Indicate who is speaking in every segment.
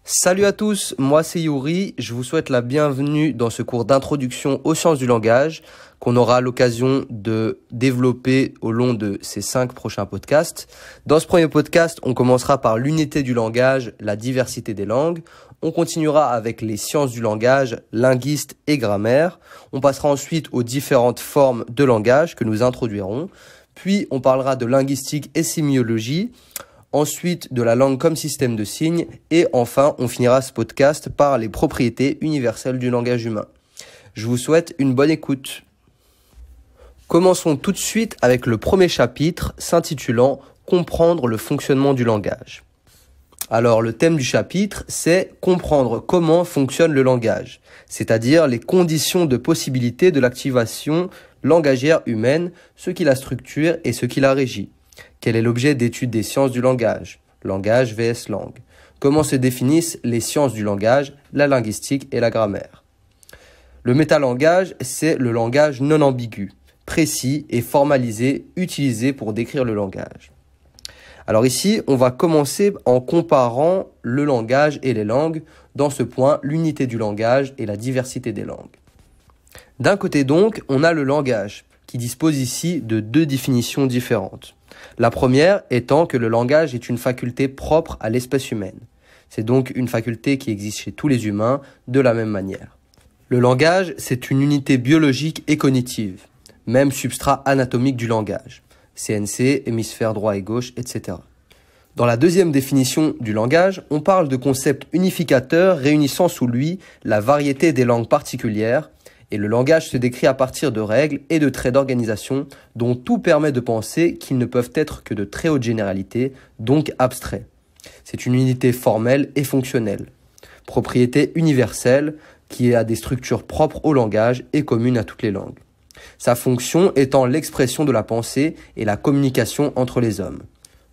Speaker 1: Salut à tous, moi c'est Yuri, je vous souhaite la bienvenue dans ce cours d'introduction aux sciences du langage qu'on aura l'occasion de développer au long de ces 5 prochains podcasts. Dans ce premier podcast, on commencera par l'unité du langage, la diversité des langues. On continuera avec les sciences du langage, linguistes et grammaire. On passera ensuite aux différentes formes de langage que nous introduirons. Puis on parlera de linguistique et sémiologie. Ensuite, de la langue comme système de signes. Et enfin, on finira ce podcast par les propriétés universelles du langage humain. Je vous souhaite une bonne écoute. Commençons tout de suite avec le premier chapitre s'intitulant « Comprendre le fonctionnement du langage ». Alors, le thème du chapitre, c'est « Comprendre comment fonctionne le langage », c'est-à-dire les conditions de possibilité de l'activation langagière humaine, ce qui la structure et ce qui la régit. Quel est l'objet d'étude des sciences du langage? Langage vs langue. Comment se définissent les sciences du langage, la linguistique et la grammaire? Le métalangage, c'est le langage non ambigu, précis et formalisé, utilisé pour décrire le langage. Alors ici, on va commencer en comparant le langage et les langues. Dans ce point, l'unité du langage et la diversité des langues. D'un côté donc, on a le langage, qui dispose ici de 2 définitions différentes. La première étant que le langage est une faculté propre à l'espèce humaine. C'est donc une faculté qui existe chez tous les humains de la même manière. Le langage, c'est une unité biologique et cognitive, même substrat anatomique du langage. CNC, hémisphère droit et gauche, etc. Dans la deuxième définition du langage, on parle de concept unificateur réunissant sous lui la variété des langues particulières, et le langage se décrit à partir de règles et de traits d'organisation dont tout permet de penser qu'ils ne peuvent être que de très haute généralité, donc abstraits. C'est une unité formelle et fonctionnelle. Propriété universelle qui a des structures propres au langage et communes à toutes les langues. Sa fonction étant l'expression de la pensée et la communication entre les hommes.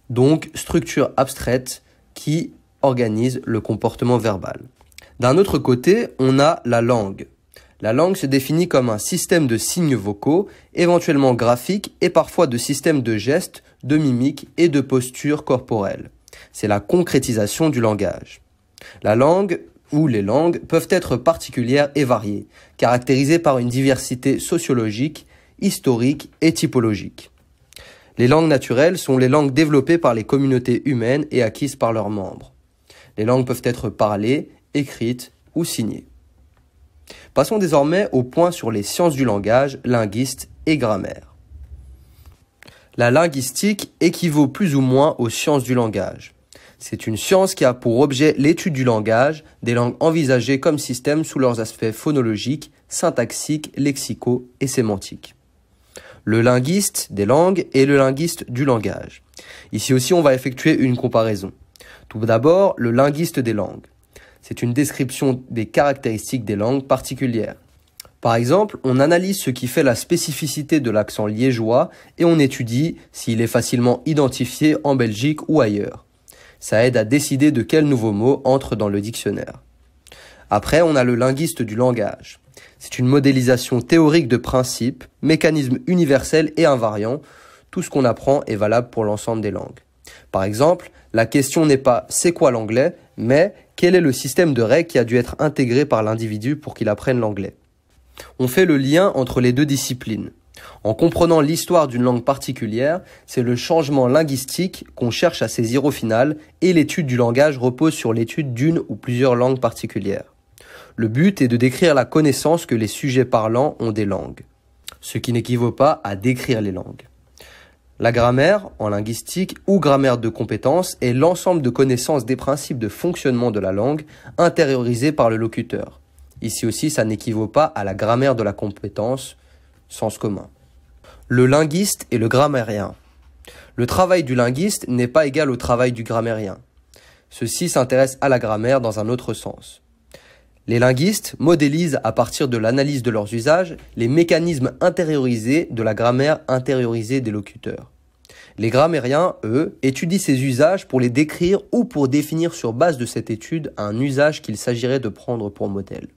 Speaker 1: Donc, structure abstraite qui organise le comportement verbal. D'un autre côté, on a la langue. La langue se définit comme un système de signes vocaux, éventuellement graphiques et parfois de systèmes de gestes, de mimiques et de postures corporelles. C'est la concrétisation du langage. La langue ou les langues peuvent être particulières et variées, caractérisées par une diversité sociologique, historique et typologique. Les langues naturelles sont les langues développées par les communautés humaines et acquises par leurs membres. Les langues peuvent être parlées, écrites ou signées. Passons désormais au point sur les sciences du langage, linguistes et grammaire. La linguistique équivaut plus ou moins aux sciences du langage. C'est une science qui a pour objet l'étude du langage, des langues envisagées comme système sous leurs aspects phonologiques, syntaxiques, lexicaux et sémantiques. Le linguiste des langues et le linguiste du langage. Ici aussi, on va effectuer une comparaison. Tout d'abord, le linguiste des langues. C'est une description des caractéristiques des langues particulières. Par exemple, on analyse ce qui fait la spécificité de l'accent liégeois et on étudie s'il est facilement identifié en Belgique ou ailleurs. Ça aide à décider de quel nouveau mot entre dans le dictionnaire. Après, on a le linguiste du langage. C'est une modélisation théorique de principes, mécanismes universels et invariants. Tout ce qu'on apprend est valable pour l'ensemble des langues. Par exemple, la question n'est pas « c'est quoi l'anglais ?», mais « quel est le système de règles qui a dû être intégré par l'individu pour qu'il apprenne l'anglais ?» On fait le lien entre les 2 disciplines. En comprenant l'histoire d'une langue particulière, c'est le changement linguistique qu'on cherche à saisir au final et l'étude du langage repose sur l'étude d'une ou plusieurs langues particulières. Le but est de décrire la connaissance que les sujets parlants ont des langues, ce qui n'équivaut pas à décrire les langues. La grammaire, en linguistique, ou grammaire de compétences, est l'ensemble de connaissances des principes de fonctionnement de la langue intériorisés par le locuteur. Ici aussi, ça n'équivaut pas à la grammaire de la compétence, sens commun. Le linguiste et le grammairien. Le travail du linguiste n'est pas égal au travail du grammairien. Ceux-ci s'intéressent à la grammaire dans un autre sens. Les linguistes modélisent à partir de l'analyse de leurs usages les mécanismes intériorisés de la grammaire intériorisée des locuteurs. Les grammairiens, eux, étudient ces usages pour les décrire ou pour définir sur base de cette étude un usage qu'il s'agirait de prendre pour modèle.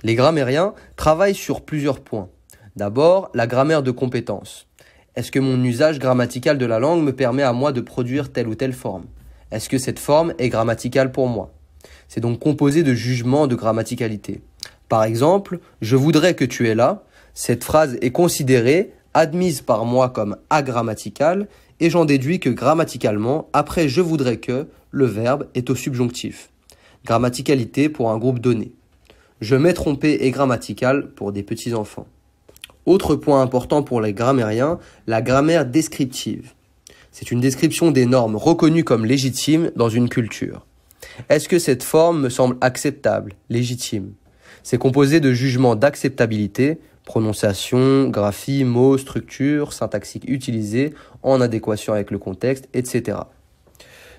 Speaker 1: Les grammairiens travaillent sur plusieurs points. D'abord, la grammaire de compétence. Est-ce que mon usage grammatical de la langue me permet à moi de produire telle ou telle forme? Est-ce que cette forme est grammaticale pour moi? C'est donc composé de jugements de grammaticalité. Par exemple, « Je voudrais que tu es là », cette phrase est considérée, admise par moi comme agrammaticale, et j'en déduis que grammaticalement, après « je voudrais que », le verbe est au subjonctif. Grammaticalité pour un groupe donné. Je m'ai trompé est grammatical pour des petits-enfants. Autre point important pour les grammairiens, la grammaire descriptive. C'est une description des normes reconnues comme légitimes dans une culture. Est-ce que cette forme me semble acceptable, légitime? C'est composé de jugements d'acceptabilité, prononciation, graphie, mots, structure, syntaxique utilisée, en adéquation avec le contexte, etc.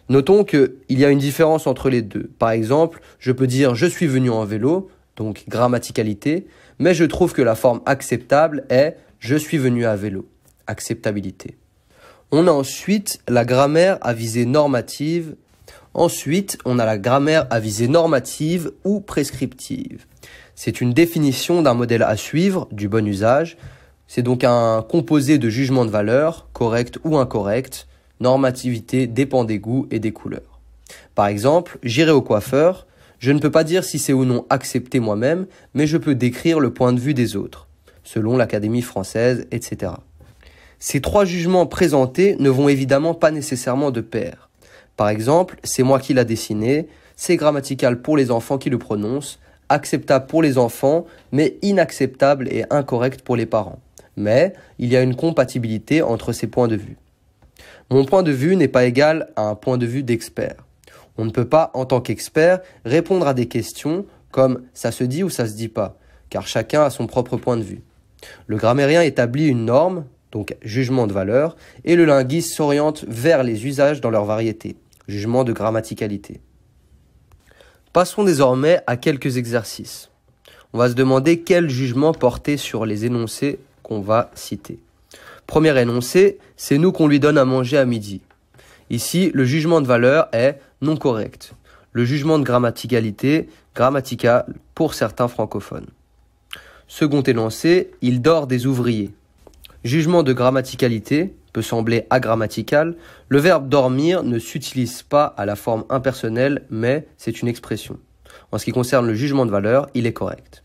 Speaker 1: Notons qu'il y a une différence entre les deux. Par exemple, je peux dire « je suis venu en vélo », donc grammaticalité, mais je trouve que la forme acceptable est « je suis venu à vélo », acceptabilité. On a ensuite la grammaire à visée normative. Ensuite, on a la grammaire à visée normative ou prescriptive. C'est une définition d'un modèle à suivre, du bon usage. C'est donc un composé de jugements de valeur, correct ou incorrect. Normativité dépend des goûts et des couleurs. Par exemple, j'irai au coiffeur. Je ne peux pas dire si c'est ou non accepté moi-même, mais je peux décrire le point de vue des autres, selon l'Académie française, etc. Ces trois jugements présentés ne vont évidemment pas nécessairement de pair. Par exemple, c'est moi qui l'a dessiné, c'est grammatical pour les enfants qui le prononcent, acceptable pour les enfants, mais inacceptable et incorrect pour les parents. Mais il y a une compatibilité entre ces points de vue. Mon point de vue n'est pas égal à un point de vue d'expert. On ne peut pas, en tant qu'expert, répondre à des questions comme « ça se dit ou ça se dit pas », car chacun a son propre point de vue. Le grammairien établit une norme, donc jugement de valeur, et le linguiste s'oriente vers les usages dans leur variété, jugement de grammaticalité. Passons désormais à quelques exercices. On va se demander quel jugement porter sur les énoncés qu'on va citer. Premier énoncé, c'est nous qu'on lui donne à manger à midi. Ici, le jugement de valeur est non correct. Le jugement de grammaticalité, grammatical pour certains francophones. Second énoncé, il dort des ouvriers. Jugement de grammaticalité peut sembler agrammatical. Le verbe dormir ne s'utilise pas à la forme impersonnelle, mais c'est une expression. En ce qui concerne le jugement de valeur, il est correct.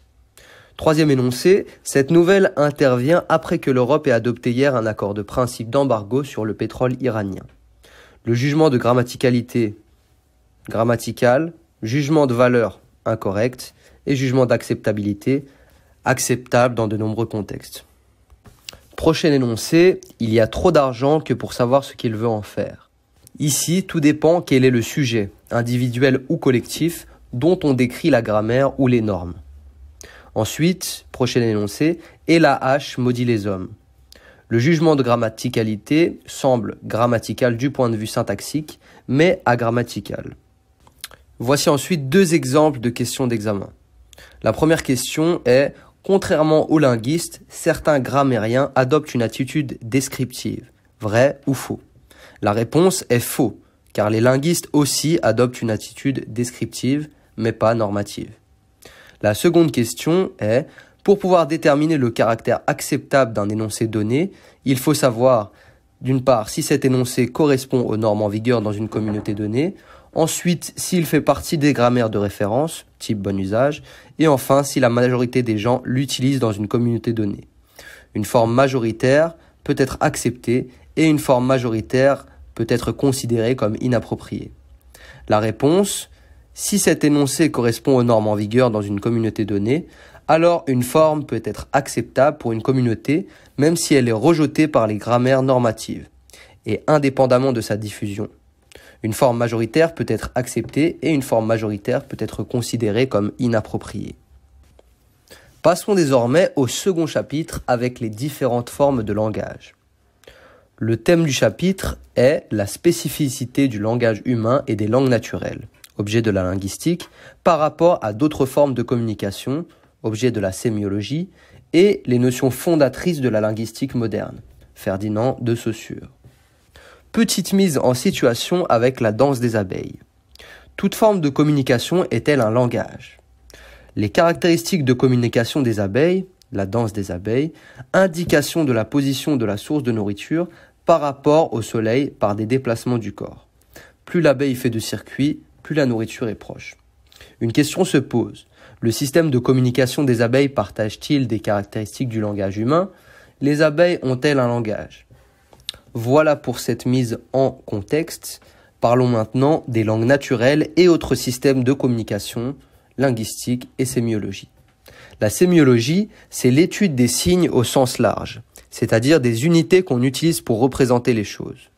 Speaker 1: Troisième énoncé, cette nouvelle intervient après que l'Europe ait adopté hier un accord de principe d'embargo sur le pétrole iranien. Le jugement de grammaticalité, grammatical, jugement de valeur, incorrect, et jugement d'acceptabilité, acceptable dans de nombreux contextes. Prochain énoncé, il y a trop d'argent que pour savoir ce qu'il veut en faire. Ici, tout dépend quel est le sujet, individuel ou collectif, dont on décrit la grammaire ou les normes. Ensuite, prochain énoncé, et la hache maudit les hommes. Le jugement de grammaticalité semble grammatical du point de vue syntaxique, mais agrammatical. Voici ensuite deux exemples de questions d'examen. La première question est « Contrairement aux linguistes, certains grammairiens adoptent une attitude descriptive. Vrai ou faux ?» La réponse est faux, car les linguistes aussi adoptent une attitude descriptive, mais pas normative. La seconde question est « Pour pouvoir déterminer le caractère acceptable d'un énoncé donné, il faut savoir, d'une part, si cet énoncé correspond aux normes en vigueur dans une communauté donnée, ensuite, s'il fait partie des grammaires de référence, type bon usage, et enfin, si la majorité des gens l'utilisent dans une communauté donnée. Une forme majoritaire peut être acceptée et une forme majoritaire peut être considérée comme inappropriée. La réponse, si cet énoncé correspond aux normes en vigueur dans une communauté donnée, alors une forme peut être acceptable pour une communauté, même si elle est rejetée par les grammaires normatives, et indépendamment de sa diffusion. Une forme majoritaire peut être acceptée et une forme majoritaire peut être considérée comme inappropriée. Passons désormais au second chapitre avec les différentes formes de langage. Le thème du chapitre est la spécificité du langage humain et des langues naturelles, objet de la linguistique, par rapport à d'autres formes de communication, objet de la sémiologie, et les notions fondatrices de la linguistique moderne, Ferdinand de Saussure. Petite mise en situation avec la danse des abeilles. Toute forme de communication est-elle un langage? Les caractéristiques de communication des abeilles, la danse des abeilles, indication de la position de la source de nourriture par rapport au soleil par des déplacements du corps. Plus l'abeille fait de circuits, plus la nourriture est proche. Une question se pose. Le système de communication des abeilles partage-t-il des caractéristiques du langage humain? Les abeilles ont-elles un langage? Voilà pour cette mise en contexte. Parlons maintenant des langues naturelles et autres systèmes de communication, linguistique et sémiologie. La sémiologie, c'est l'étude des signes au sens large, c'est-à-dire des unités qu'on utilise pour représenter les choses.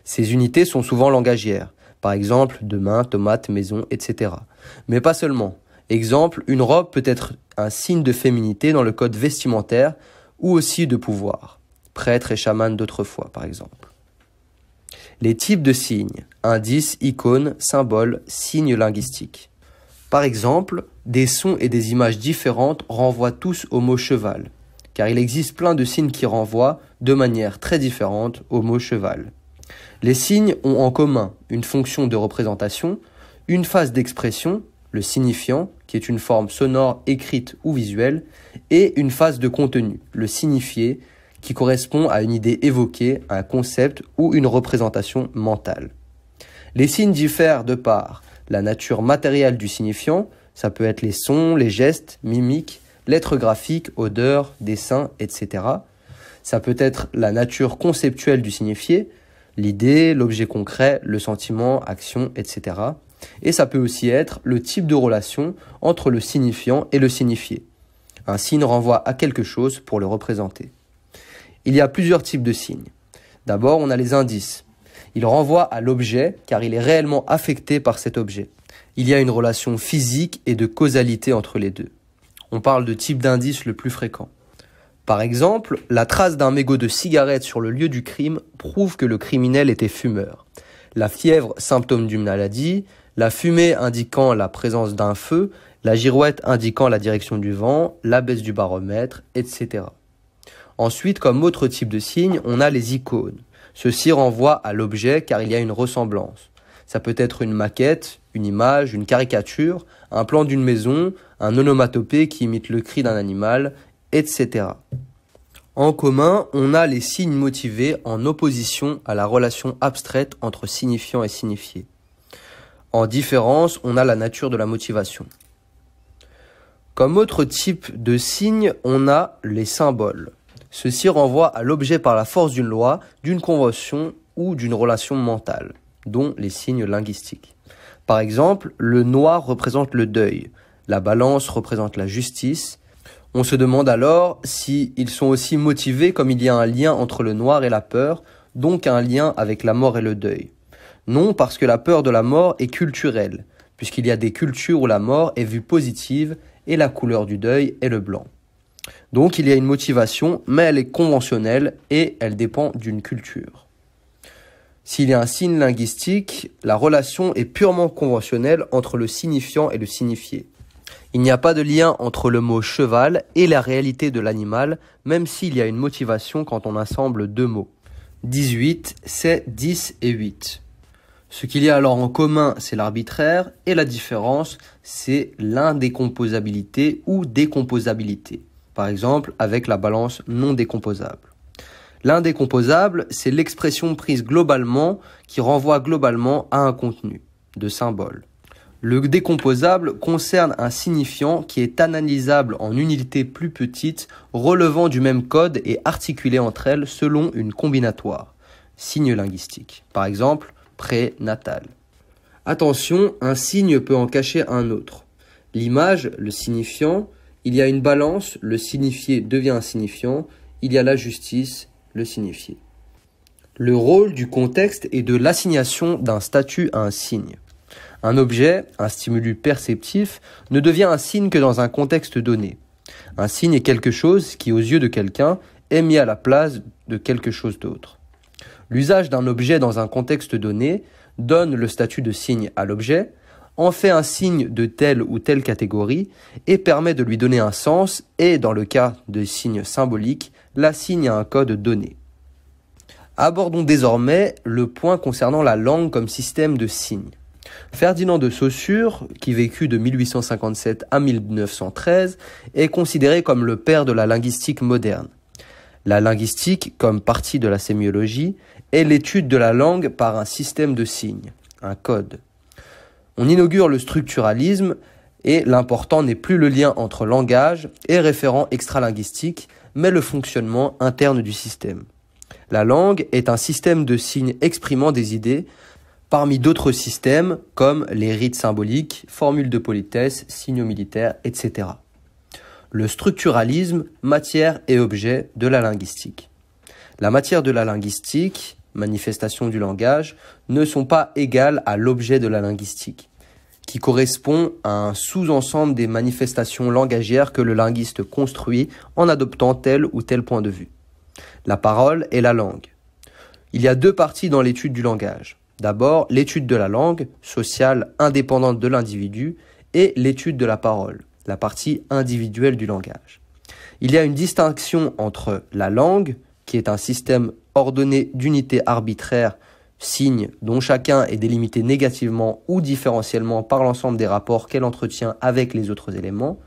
Speaker 1: Ces unités sont souvent langagières, par exemple demain, tomate, maison, etc. Mais pas seulement. Exemple, une robe peut être un signe de féminité dans le code vestimentaire ou aussi de pouvoir. Prêtre et chaman d'autrefois, par exemple. Les types de signes, indices, icônes, symboles, signes linguistiques. Par exemple, des sons et des images différentes renvoient tous au mot cheval, car il existe plein de signes qui renvoient, de manière très différente, au mot cheval. Les signes ont en commun une fonction de représentation, une phase d'expression, le signifiant, qui est une forme sonore, écrite ou visuelle, et une phase de contenu, le signifié, qui correspond à une idée évoquée, un concept ou une représentation mentale. Les signes diffèrent de par la nature matérielle du signifiant, ça peut être les sons, les gestes, mimiques, lettres graphiques, odeurs, dessins, etc. Ça peut être la nature conceptuelle du signifié, l'idée, l'objet concret, le sentiment, action, etc. Et ça peut aussi être le type de relation entre le signifiant et le signifié. Un signe renvoie à quelque chose pour le représenter. Il y a plusieurs types de signes. D'abord, on a les indices. Ils renvoient à l'objet car il est réellement affecté par cet objet. Il y a une relation physique et de causalité entre les deux. On parle de type d'indice le plus fréquent. Par exemple, la trace d'un mégot de cigarette sur le lieu du crime prouve que le criminel était fumeur. La fièvre, symptôme d'une maladie, la fumée indiquant la présence d'un feu, la girouette indiquant la direction du vent, la baisse du baromètre, etc. Ensuite, comme autre type de signe, on a les icônes. Ceci renvoie à l'objet car il y a une ressemblance. Ça peut être une maquette, une image, une caricature, un plan d'une maison, un onomatopée qui imite le cri d'un animal, etc. En commun, on a les signes motivés en opposition à la relation abstraite entre signifiant et signifié. En différence, on a la nature de la motivation. Comme autre type de signe, on a les symboles. Ceci renvoie à l'objet par la force d'une loi, d'une convention ou d'une relation mentale, dont les signes linguistiques. Par exemple, le noir représente le deuil, la balance représente la justice. On se demande alors s'ils sont aussi motivés comme il y a un lien entre le noir et la peur, donc un lien avec la mort et le deuil. Non, parce que la peur de la mort est culturelle, puisqu'il y a des cultures où la mort est vue positive et la couleur du deuil est le blanc. Donc il y a une motivation, mais elle est conventionnelle et elle dépend d'une culture. S'il y a un signe linguistique, la relation est purement conventionnelle entre le signifiant et le signifié. Il n'y a pas de lien entre le mot cheval et la réalité de l'animal, même s'il y a une motivation quand on assemble deux mots. 18, c'est 10 et 8. Ce qu'il y a alors en commun, c'est l'arbitraire, et la différence, c'est l'indécomposabilité ou décomposabilité. Par exemple, avec la balance non décomposable. L'indécomposable, c'est l'expression prise globalement qui renvoie globalement à un contenu, de symbole. Le décomposable concerne un signifiant qui est analysable en unités plus petites, relevant du même code et articulées entre elles selon une combinatoire, signe linguistique. Par exemple, prénatal. Attention, un signe peut en cacher un autre. L'image, le signifiant, il y a une balance, le signifié devient un signifiant, il y a la justice, le signifié. Le rôle du contexte est de l'assignation d'un statut à un signe. Un objet, un stimulus perceptif, ne devient un signe que dans un contexte donné. Un signe est quelque chose qui, aux yeux de quelqu'un, est mis à la place de quelque chose d'autre. L'usage d'un objet dans un contexte donné donne le statut de signe à l'objet, en fait un signe de telle ou telle catégorie et permet de lui donner un sens et, dans le cas de signes symboliques, l'assigne à un code donné. Abordons désormais le point concernant la langue comme système de signes. Ferdinand de Saussure, qui vécut de 1857 à 1913, est considéré comme le père de la linguistique moderne. La linguistique, comme partie de la sémiologie, est l'étude de la langue par un système de signes, un code. On inaugure le structuralisme et l'important n'est plus le lien entre langage et référent extralinguistique, mais le fonctionnement interne du système. La langue est un système de signes exprimant des idées, parmi d'autres systèmes comme les rites symboliques, formules de politesse, signaux militaires, etc. Le structuralisme, matière et objet de la linguistique. La matière de la linguistique, manifestation du langage, ne sont pas égales à l'objet de la linguistique, qui correspond à un sous-ensemble des manifestations langagières que le linguiste construit en adoptant tel ou tel point de vue. La parole et la langue. Il y a deux parties dans l'étude du langage. D'abord, l'étude de la langue, sociale indépendante de l'individu, et l'étude de la parole, la partie individuelle du langage. Il y a une distinction entre la langue, qui est un système ordonné d'unités arbitraires, signes dont chacun est délimité négativement ou différentiellement par l'ensemble des rapports qu'elle entretient avec les autres éléments.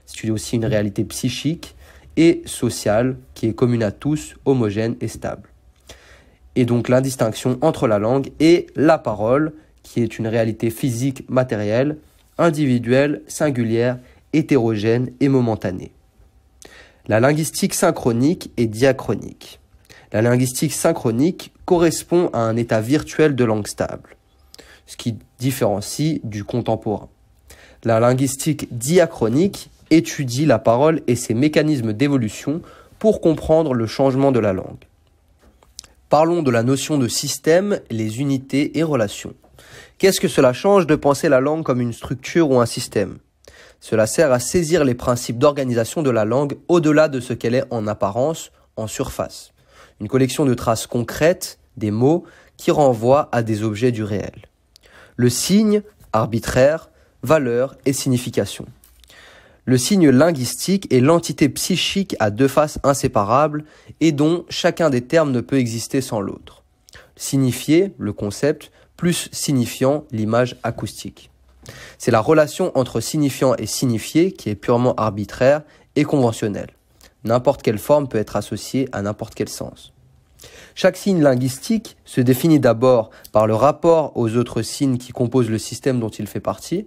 Speaker 1: C'est aussi une réalité psychique et sociale qui est commune à tous, homogène et stable. Et donc l'indistinction entre la langue et la parole, qui est une réalité physique matérielle, individuelle, singulière, hétérogène et momentanée. La linguistique synchronique et diachronique. La linguistique synchronique correspond à un état virtuel de langue stable, ce qui différencie du contemporain. La linguistique diachronique étudie la parole et ses mécanismes d'évolution pour comprendre le changement de la langue. Parlons de la notion de système, les unités et relations. Qu'est-ce que cela change de penser la langue comme une structure ou un système ? Cela sert à saisir les principes d'organisation de la langue au-delà de ce qu'elle est en apparence, en surface. Une collection de traces concrètes, des mots, qui renvoient à des objets du réel. Le signe, arbitraire, valeur et signification. Le signe linguistique est l'entité psychique à deux faces inséparables et dont chacun des termes ne peut exister sans l'autre. Signifié, le concept, plus signifiant, l'image acoustique. C'est la relation entre signifiant et signifié qui est purement arbitraire et conventionnelle. N'importe quelle forme peut être associée à n'importe quel sens. Chaque signe linguistique se définit d'abord par le rapport aux autres signes qui composent le système dont il fait partie.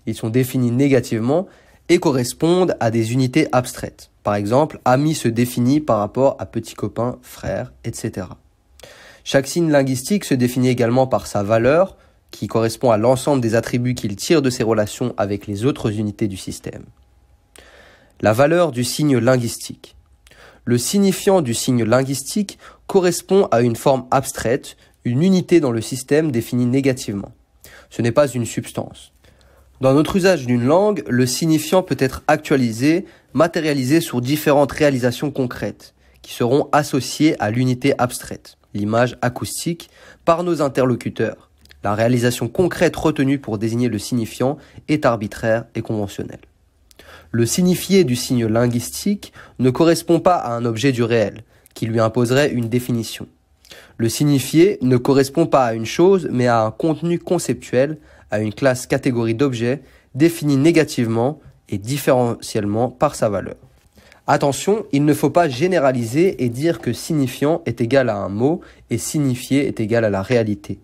Speaker 1: Ils sont définis négativement et correspondent à des unités abstraites. Par exemple, ami se définit par rapport à petit copain, frère, etc. Chaque signe linguistique se définit également par sa valeur, qui correspond à l'ensemble des attributs qu'il tire de ses relations avec les autres unités du système. La valeur du signe linguistique. Le signifiant du signe linguistique correspond à une forme abstraite, une unité dans le système définie négativement. Ce n'est pas une substance. Dans notre usage d'une langue, le signifiant peut être actualisé, matérialisé sur différentes réalisations concrètes, qui seront associées à l'unité abstraite, l'image acoustique, par nos interlocuteurs. La réalisation concrète retenue pour désigner le signifiant est arbitraire et conventionnelle. Le signifié du signe linguistique ne correspond pas à un objet du réel, qui lui imposerait une définition. Le signifié ne correspond pas à une chose, mais à un contenu conceptuel, à une classe catégorie d'objets définie négativement et différentiellement par sa valeur. Attention, il ne faut pas généraliser et dire que signifiant est égal à un mot et signifié est égal à la réalité.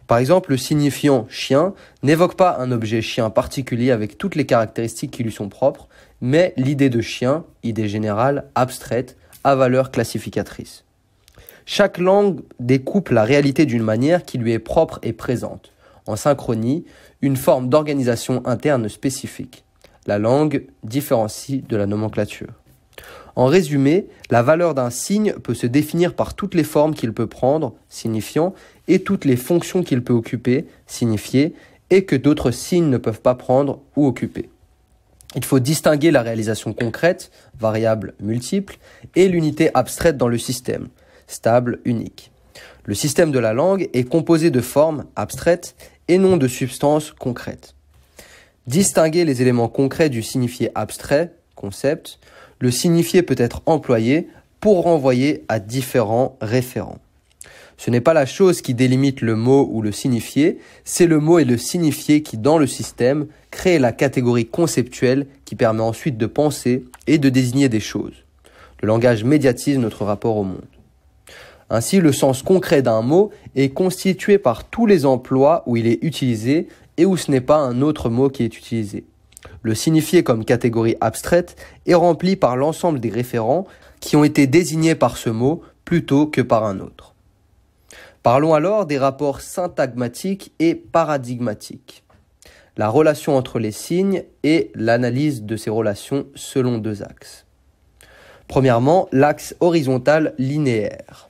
Speaker 1: Par exemple, le signifiant chien n'évoque pas un objet chien particulier avec toutes les caractéristiques qui lui sont propres, mais l'idée de chien, idée générale, abstraite, à valeur classificatrice. Chaque langue découpe la réalité d'une manière qui lui est propre et présente. En synchronie, une forme d'organisation interne spécifique. La langue différencie de la nomenclature. En résumé, la valeur d'un signe peut se définir par toutes les formes qu'il peut prendre, signifiant, et toutes les fonctions qu'il peut occuper, signifier, et que d'autres signes ne peuvent pas prendre ou occuper. Il faut distinguer la réalisation concrète, variable, multiple, et l'unité abstraite dans le système, stable, unique. Le système de la langue est composé de formes abstraites et non de substances concrètes. Distinguer les éléments concrets du signifié abstrait, concept, le signifié peut être employé pour renvoyer à différents référents. Ce n'est pas la chose qui délimite le mot ou le signifié, c'est le mot et le signifié qui, dans le système, créent la catégorie conceptuelle qui permet ensuite de penser et de désigner des choses. Le langage médiatise notre rapport au monde. Ainsi, le sens concret d'un mot est constitué par tous les emplois où il est utilisé et où ce n'est pas un autre mot qui est utilisé. Le signifié comme catégorie abstraite est rempli par l'ensemble des référents qui ont été désignés par ce mot plutôt que par un autre. Parlons alors des rapports syntagmatiques et paradigmatiques. La relation entre les signes et l'analyse de ces relations selon deux axes. Premièrement, l'axe horizontal linéaire.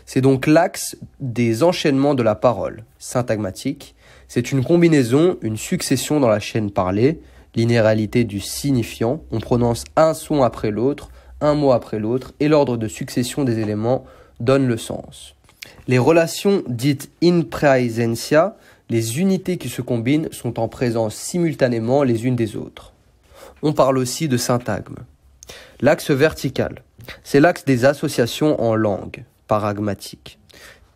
Speaker 1: C'est donc l'axe des enchaînements de la parole, syntagmatique. C'est une combinaison, une succession dans la chaîne parlée, linéarité du signifiant. On prononce un son après l'autre, un mot après l'autre, et l'ordre de succession des éléments donne le sens. Les relations dites in praesentia, les unités qui se combinent, sont en présence simultanément les unes des autres. On parle aussi de syntagme. L'axe vertical, c'est l'axe des associations en langue, paragmatique.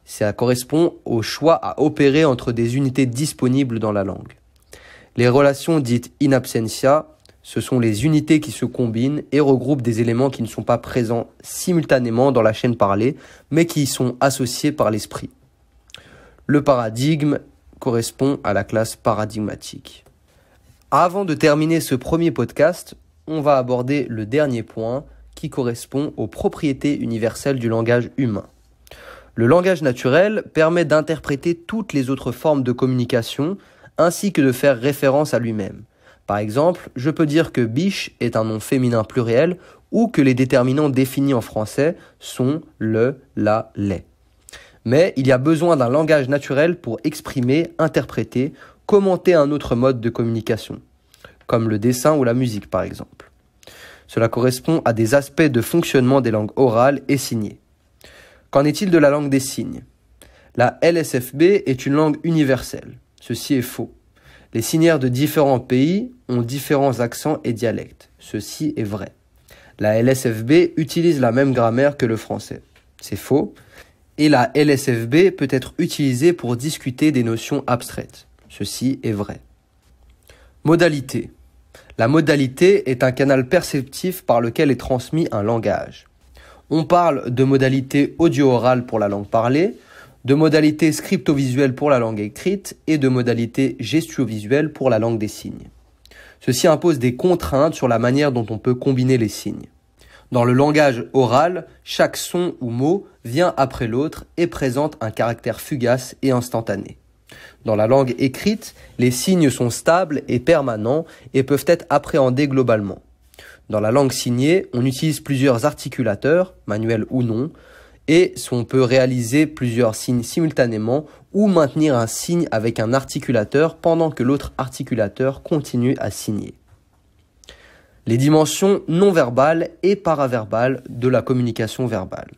Speaker 1: Ça correspond au choix à opérer entre des unités disponibles dans la langue. Les relations dites in absentia, ce sont les unités qui se combinent et regroupent des éléments qui ne sont pas présents simultanément dans la chaîne parlée, mais qui y sont associés par l'esprit. Le paradigme correspond à la classe paradigmatique. Avant de terminer ce premier podcast, on va aborder le dernier point qui correspond aux propriétés universelles du langage humain. Le langage naturel permet d'interpréter toutes les autres formes de communication ainsi que de faire référence à lui-même. Par exemple, je peux dire que biche est un nom féminin pluriel ou que les déterminants définis en français sont le, la, les. Mais il y a besoin d'un langage naturel pour exprimer, interpréter, commenter un autre mode de communication, comme le dessin ou la musique par exemple. Cela correspond à des aspects de fonctionnement des langues orales et signées. Qu'en est-il de la langue des signes ? La LSFB est une langue universelle. Ceci est faux. Les signaires de différents pays ont différents accents et dialectes. Ceci est vrai. La LSFB utilise la même grammaire que le français. C'est faux. Et la LSFB peut être utilisée pour discuter des notions abstraites. Ceci est vrai. Modalité. La modalité est un canal perceptif par lequel est transmis un langage. On parle de modalité audio-orale pour la langue parlée, de modalité scripto-visuelle pour la langue écrite et de modalité gestuo-visuelle pour la langue des signes. Ceci impose des contraintes sur la manière dont on peut combiner les signes. Dans le langage oral, chaque son ou mot vient après l'autre et présente un caractère fugace et instantané. Dans la langue écrite, les signes sont stables et permanents et peuvent être appréhendés globalement. Dans la langue signée, on utilise plusieurs articulateurs, manuels ou non, et on peut réaliser plusieurs signes simultanément ou maintenir un signe avec un articulateur pendant que l'autre articulateur continue à signer. Les dimensions non verbales et paraverbales de la communication verbale.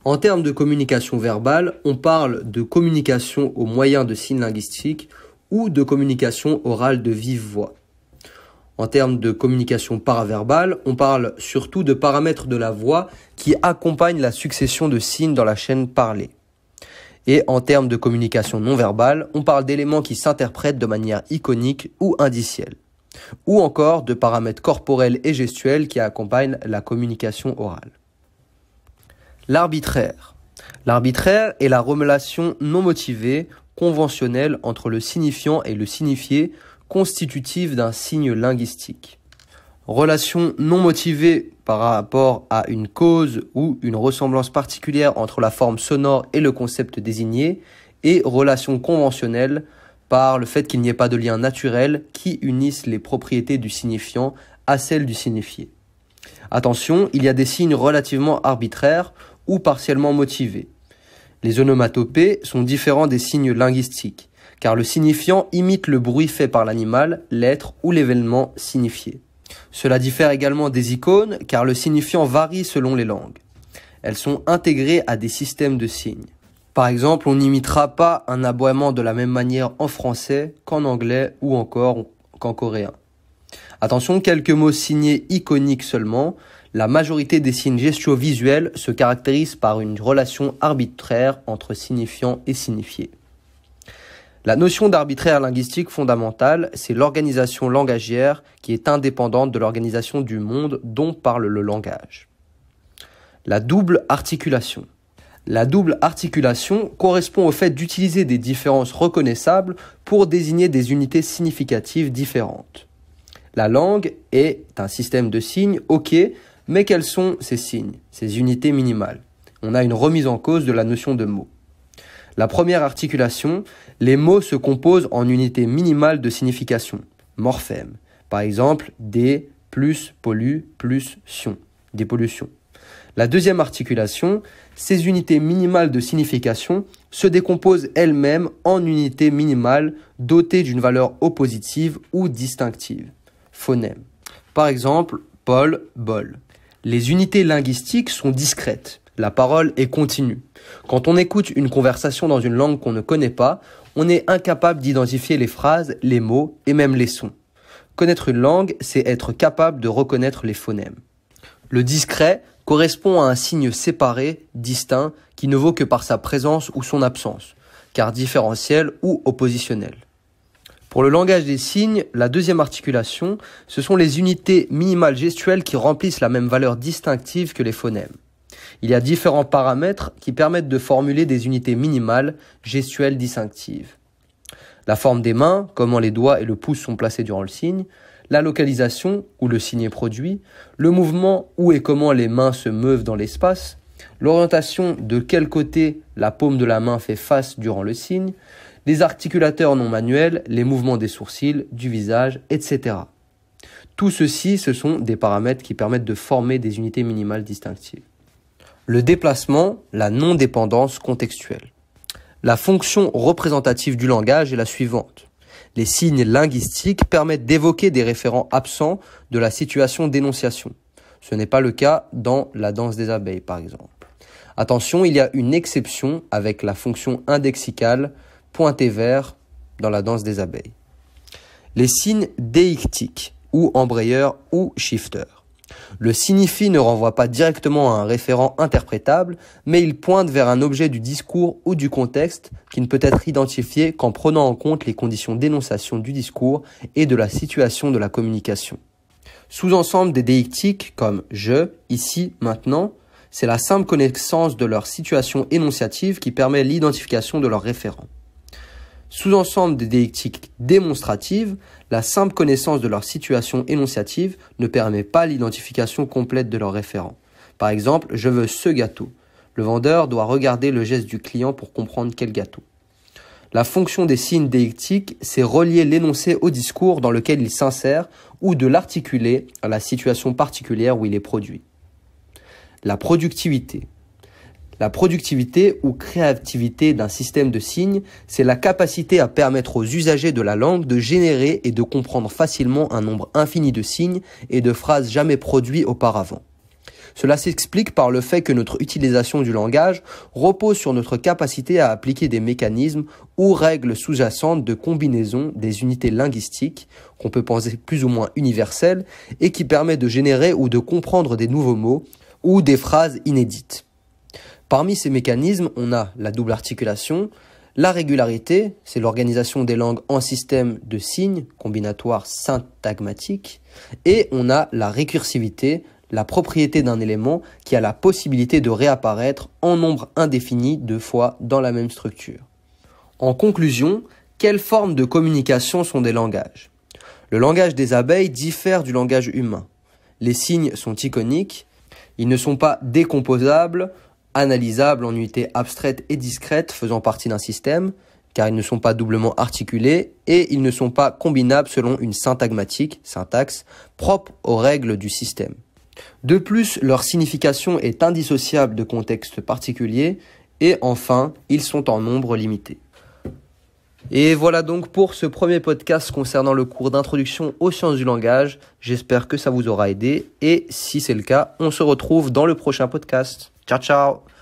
Speaker 1: En termes de communication verbale, on parle de communication au moyen de signes linguistiques ou de communication orale de vive voix. En termes de communication paraverbale, on parle surtout de paramètres de la voix qui accompagnent la succession de signes dans la chaîne parlée. Et en termes de communication non verbale, on parle d'éléments qui s'interprètent de manière iconique ou indicielle. Ou encore de paramètres corporels et gestuels qui accompagnent la communication orale. L'arbitraire. L'arbitraire est la relation non motivée, conventionnelle entre le signifiant et le signifié, constitutive d'un signe linguistique. Relation non motivée par rapport à une cause ou une ressemblance particulière entre la forme sonore et le concept désigné, et relation conventionnelle par le fait qu'il n'y ait pas de lien naturel qui unisse les propriétés du signifiant à celles du signifié. Attention, il y a des signes relativement arbitraires ou partiellement motivés. Les onomatopées sont différents des signes linguistiques, car le signifiant imite le bruit fait par l'animal, l'être ou l'événement signifié. Cela diffère également des icônes, car le signifiant varie selon les langues. Elles sont intégrées à des systèmes de signes. Par exemple, on n'imitera pas un aboiement de la même manière en français qu'en anglais ou encore qu'en coréen. Attention, quelques mots signés iconiques seulement. La majorité des signes gestuo-visuels se caractérisent par une relation arbitraire entre signifiant et signifié. La notion d'arbitraire linguistique fondamentale, c'est l'organisation langagière qui est indépendante de l'organisation du monde dont parle le langage. La double articulation. La double articulation correspond au fait d'utiliser des différences reconnaissables pour désigner des unités significatives différentes. La langue est un système de signes, ok, mais quels sont ces signes, ces unités minimales? On a une remise en cause de la notion de mot. La première articulation, les mots se composent en unités minimales de signification, morphèmes. Par exemple, dé plus pollu plus tion, dépollution. La deuxième articulation, ces unités minimales de signification se décomposent elles-mêmes en unités minimales dotées d'une valeur oppositive ou distinctive, phonème. Par exemple, Paul, bol. Les unités linguistiques sont discrètes. La parole est continue. Quand on écoute une conversation dans une langue qu'on ne connaît pas, on est incapable d'identifier les phrases, les mots et même les sons. Connaître une langue, c'est être capable de reconnaître les phonèmes. Le discret correspond à un signe séparé, distinct, qui ne vaut que par sa présence ou son absence, car différentiel ou oppositionnel. Pour le langage des signes, la deuxième articulation, ce sont les unités minimales gestuelles qui remplissent la même valeur distinctive que les phonèmes. Il y a différents paramètres qui permettent de formuler des unités minimales gestuelles distinctives. La forme des mains, comment les doigts et le pouce sont placés durant le signe, la localisation, où le signe est produit, le mouvement, où et comment les mains se meuvent dans l'espace, l'orientation, de quel côté la paume de la main fait face durant le signe, les articulateurs non manuels, les mouvements des sourcils, du visage, etc. Tout ceci, ce sont des paramètres qui permettent de former des unités minimales distinctives. Le déplacement, la non-dépendance contextuelle. La fonction représentative du langage est la suivante. Les signes linguistiques permettent d'évoquer des référents absents de la situation d'énonciation. Ce n'est pas le cas dans la danse des abeilles, par exemple. Attention, il y a une exception avec la fonction indexicale pointé vers dans la danse des abeilles. Les signes déictiques, ou embrayeurs ou shifters. Le signifie ne renvoie pas directement à un référent interprétable, mais il pointe vers un objet du discours ou du contexte qui ne peut être identifié qu'en prenant en compte les conditions d'énonciation du discours et de la situation de la communication. Sous-ensemble des déictiques comme « je »,« ici »,« maintenant », c'est la simple connaissance de leur situation énonciative qui permet l'identification de leur référent. Sous-ensemble des déictiques démonstratives, la simple connaissance de leur situation énonciative ne permet pas l'identification complète de leur référent. Par exemple, je veux ce gâteau. Le vendeur doit regarder le geste du client pour comprendre quel gâteau. La fonction des signes déictiques, c'est relier l'énoncé au discours dans lequel il s'insère ou de l'articuler à la situation particulière où il est produit. La productivité. La productivité ou créativité d'un système de signes, c'est la capacité à permettre aux usagers de la langue de générer et de comprendre facilement un nombre infini de signes et de phrases jamais produits auparavant. Cela s'explique par le fait que notre utilisation du langage repose sur notre capacité à appliquer des mécanismes ou règles sous-jacentes de combinaison des unités linguistiques, qu'on peut penser plus ou moins universelles, et qui permet de générer ou de comprendre des nouveaux mots ou des phrases inédites. Parmi ces mécanismes, on a la double articulation, la régularité, c'est l'organisation des langues en système de signes combinatoires syntagmatiques, et on a la récursivité, la propriété d'un élément qui a la possibilité de réapparaître en nombre indéfini de fois dans la même structure. En conclusion, quelles formes de communication sont des langages? Le langage des abeilles diffère du langage humain. Les signes sont iconiques, ils ne sont pas décomposables, analysables en unités abstraites et discrètes faisant partie d'un système, car ils ne sont pas doublement articulés et ils ne sont pas combinables selon une syntagmatique, syntaxe, propre aux règles du système. De plus, leur signification est indissociable de contextes particuliers et enfin, ils sont en nombre limité. Et voilà donc pour ce premier podcast concernant le cours d'introduction aux sciences du langage. J'espère que ça vous aura aidé et si c'est le cas, on se retrouve dans le prochain podcast. Ciao, ciao!